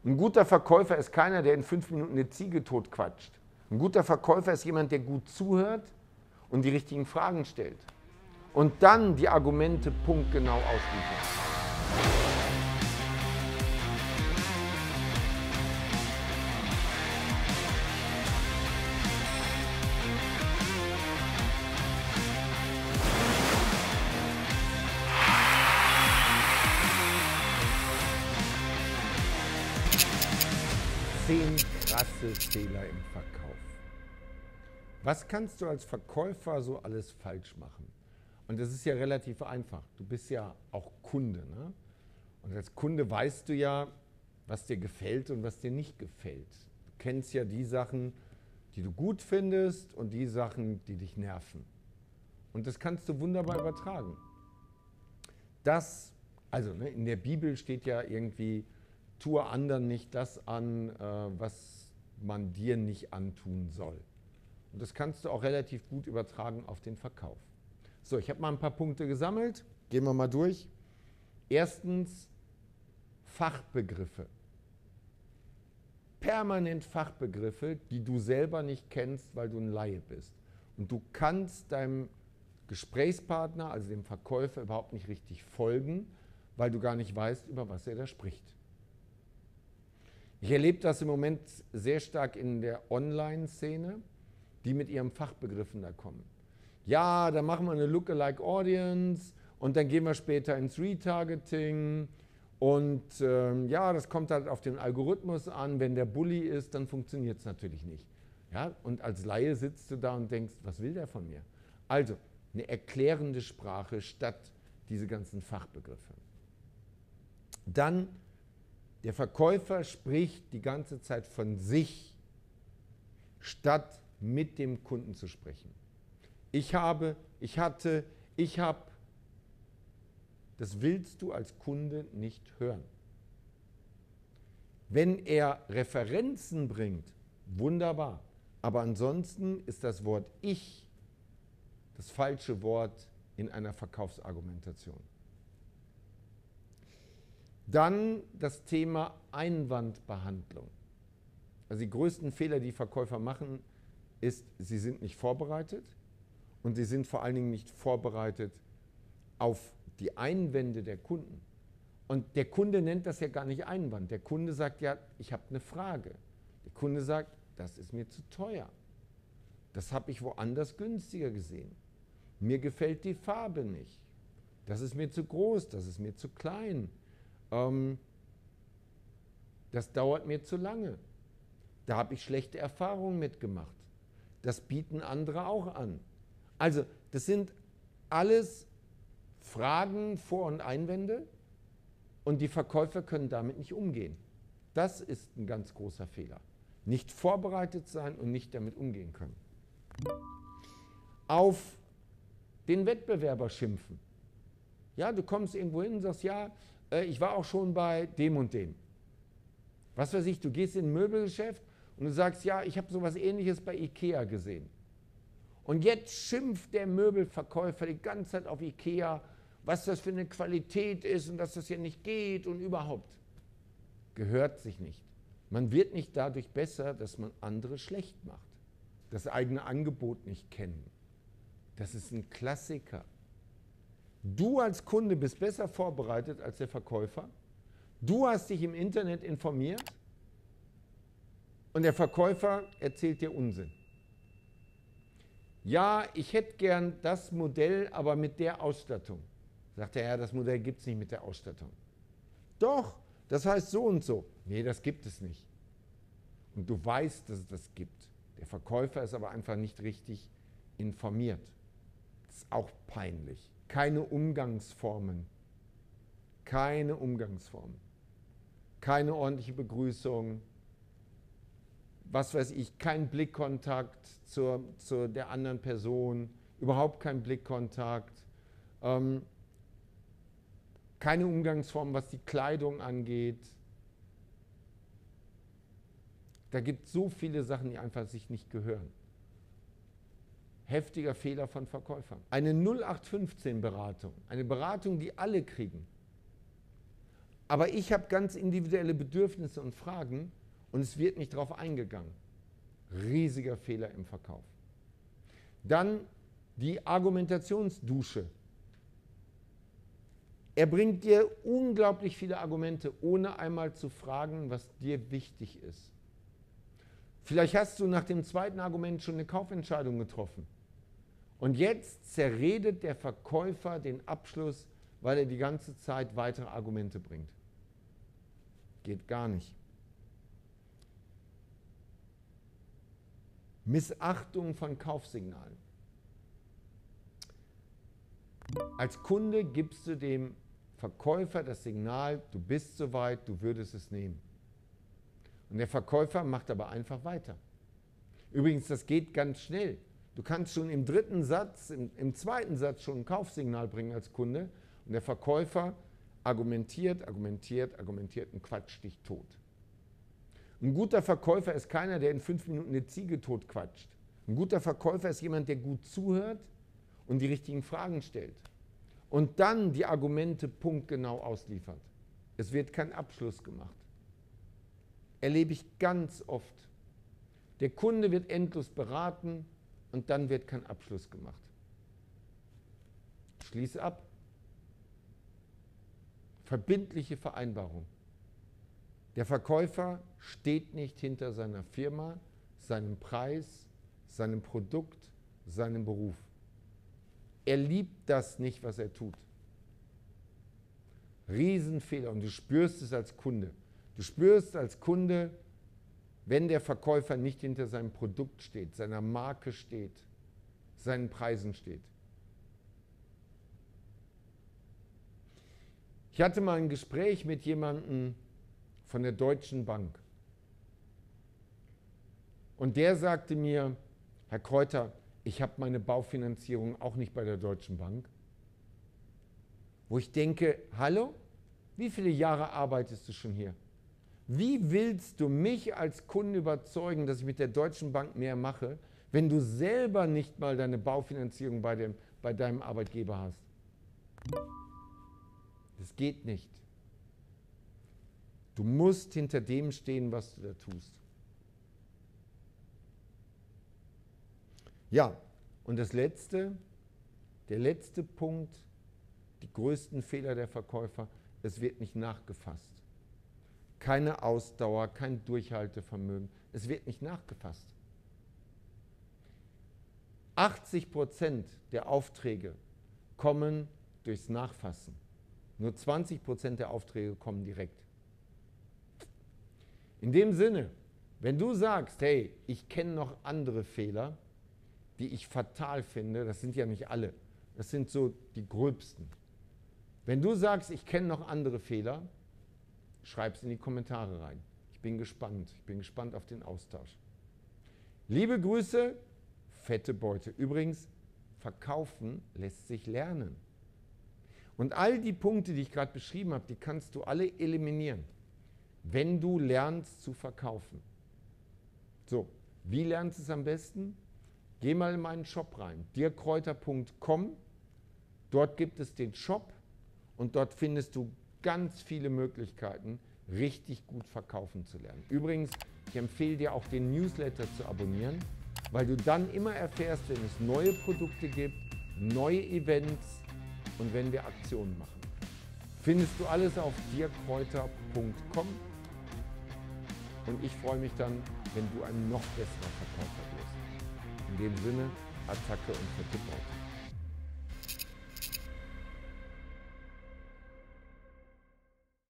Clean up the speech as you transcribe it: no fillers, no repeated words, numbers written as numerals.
Ein guter Verkäufer ist keiner, der in 5 Minuten eine Ziege totquatscht. Ein guter Verkäufer ist jemand, der gut zuhört und die richtigen Fragen stellt. Und dann die Argumente punktgenau ausliefert. Krasse Fehler im Verkauf. Was kannst du als Verkäufer so alles falsch machen? Und das ist ja relativ einfach. Du bist ja auch Kunde, ne? Und als Kunde weißt du ja, was dir gefällt und was dir nicht gefällt. Du kennst ja die Sachen, die du gut findest und die Sachen, die dich nerven. Und das kannst du wunderbar übertragen. In der Bibel steht ja irgendwie, tue anderen nicht das an, was man dir nicht antun soll. Und das kannst du auch relativ gut übertragen auf den Verkauf. So, ich habe mal ein paar Punkte gesammelt. Gehen wir mal durch. Erstens, Fachbegriffe. Permanent Fachbegriffe, die du selber nicht kennst, weil du ein Laie bist. Und du kannst deinem Gesprächspartner, also dem Verkäufer, überhaupt nicht richtig folgen, weil du gar nicht weißt, über was er da spricht. Ich erlebe das im Moment sehr stark in der Online-Szene, die mit ihren Fachbegriffen da kommen. Ja, da machen wir eine Lookalike Audience und dann gehen wir später ins Retargeting und ja, das kommt halt auf den Algorithmus an. Wenn der Bully ist, dann funktioniert es natürlich nicht. Ja, und als Laie sitzt du da und denkst, was will der von mir? Also eine erklärende Sprache statt diese ganzen Fachbegriffe. Dann der Verkäufer spricht die ganze Zeit von sich, statt mit dem Kunden zu sprechen. Ich habe, ich hatte, ich habe. Das willst du als Kunde nicht hören. Wenn er Referenzen bringt, wunderbar. Aber ansonsten ist das Wort ich das falsche Wort in einer Verkaufsargumentation. Dann das Thema Einwandbehandlung. Also die größten Fehler, die Verkäufer machen, ist, sie sind nicht vorbereitet und sie sind vor allen Dingen nicht vorbereitet auf die Einwände der Kunden. Und der Kunde nennt das ja gar nicht Einwand. Der Kunde sagt ja, ich habe eine Frage. Der Kunde sagt, das ist mir zu teuer. Das habe ich woanders günstiger gesehen. Mir gefällt die Farbe nicht. Das ist mir zu groß, das ist mir zu klein. Das dauert mir zu lange. Da habe ich schlechte Erfahrungen mitgemacht. Das bieten andere auch an. Also das sind alles Fragen, Vor- und Einwände und die Verkäufer können damit nicht umgehen. Das ist ein ganz großer Fehler. Nicht vorbereitet sein und nicht damit umgehen können. Auf den Wettbewerber schimpfen. Ja, du kommst irgendwo hin und sagst, ja, ich war auch schon bei dem und dem. Was weiß ich, du gehst in ein Möbelgeschäft und du sagst, ja, ich habe sowas Ähnliches bei Ikea gesehen. Und jetzt schimpft der Möbelverkäufer die ganze Zeit auf Ikea, was das für eine Qualität ist und dass das ja nicht geht und überhaupt. Gehört sich nicht. Man wird nicht dadurch besser, dass man andere schlecht macht. Das eigene Angebot nicht kennen. Das ist ein Klassiker. Du als Kunde bist besser vorbereitet als der Verkäufer. Du hast dich im Internet informiert und der Verkäufer erzählt dir Unsinn. Ja, ich hätte gern das Modell, aber mit der Ausstattung. Sagt er, ja, das Modell gibt es nicht mit der Ausstattung. Doch, das heißt so und so. Nee, das gibt es nicht. Und du weißt, dass es das gibt. Der Verkäufer ist aber einfach nicht richtig informiert. Das ist auch peinlich. Keine Umgangsformen. Keine Umgangsformen. Keine ordentliche Begrüßung. Was weiß ich, kein Blickkontakt zu der anderen Person. Überhaupt kein Blickkontakt. Keine Umgangsformen, was die Kleidung angeht. Da gibt es so viele Sachen, die einfach sich nicht gehören. Heftiger Fehler von Verkäufern. Eine 0815-Beratung, eine Beratung, die alle kriegen. Aber ich habe ganz individuelle Bedürfnisse und Fragen und es wird nicht darauf eingegangen. Riesiger Fehler im Verkauf. Dann die Argumentationsdusche. Er bringt dir unglaublich viele Argumente, ohne einmal zu fragen, was dir wichtig ist. Vielleicht hast du nach dem zweiten Argument schon eine Kaufentscheidung getroffen. Und jetzt zerredet der Verkäufer den Abschluss, weil er die ganze Zeit weitere Argumente bringt. Geht gar nicht. Missachtung von Kaufsignalen. Als Kunde gibst du dem Verkäufer das Signal, du bist soweit, du würdest es nehmen. Und der Verkäufer macht aber einfach weiter. Übrigens, das geht ganz schnell. Du kannst schon im dritten Satz, im zweiten Satz schon ein Kaufsignal bringen als Kunde und der Verkäufer argumentiert und quatscht dich tot. Ein guter Verkäufer ist keiner, der in 5 Minuten eine Ziege tot quatscht. Ein guter Verkäufer ist jemand, der gut zuhört und die richtigen Fragen stellt. Und dann die Argumente punktgenau ausliefert. Es wird kein Abschluss gemacht. Erlebe ich ganz oft. Der Kunde wird endlos beraten und dann wird kein Abschluss gemacht. Schließe ab. Verbindliche Vereinbarung. Der Verkäufer steht nicht hinter seiner Firma, seinem Preis, seinem Produkt, seinem Beruf. Er liebt das nicht, was er tut. Riesenfehler und du spürst es als Kunde. Du spürst als Kunde, wenn der Verkäufer nicht hinter seinem Produkt steht, seiner Marke steht, seinen Preisen steht. Ich hatte mal ein Gespräch mit jemandem von der Deutschen Bank. Und der sagte mir, Herr Kreuter, ich habe meine Baufinanzierung auch nicht bei der Deutschen Bank. Wo ich denke, hallo, wie viele Jahre arbeitest du schon hier? Wie willst du mich als Kunden überzeugen, dass ich mit der Deutschen Bank mehr mache, wenn du selber nicht mal deine Baufinanzierung bei deinem Arbeitgeber hast? Das geht nicht. Du musst hinter dem stehen, was du da tust. Ja, und der letzte Punkt, die größten Fehler der Verkäufer, es wird nicht nachgefasst. Keine Ausdauer, kein Durchhaltevermögen, es wird nicht nachgefasst. 80% der Aufträge kommen durchs Nachfassen. Nur 20% der Aufträge kommen direkt. In dem Sinne, wenn du sagst, hey, ich kenne noch andere Fehler, die ich fatal finde, das sind ja nicht alle, das sind so die gröbsten. Wenn du sagst, ich kenne noch andere Fehler, schreib es in die Kommentare rein. Ich bin gespannt auf den Austausch. Liebe Grüße, fette Beute. Übrigens, verkaufen lässt sich lernen. Und all die Punkte, die ich gerade beschrieben habe, die kannst du alle eliminieren, wenn du lernst zu verkaufen. So, wie lernst du es am besten? Geh mal in meinen Shop rein, dirkreuter.com. Dort gibt es den Shop und dort findest du ganz viele Möglichkeiten, richtig gut verkaufen zu lernen. Übrigens, ich empfehle dir auch den Newsletter zu abonnieren, weil du dann immer erfährst, wenn es neue Produkte gibt, neue Events und wenn wir Aktionen machen. Findest du alles auf dirkreuter.com und ich freue mich dann, wenn du ein noch besserer Verkäufer wirst. In dem Sinne, Attacke und fette Beute.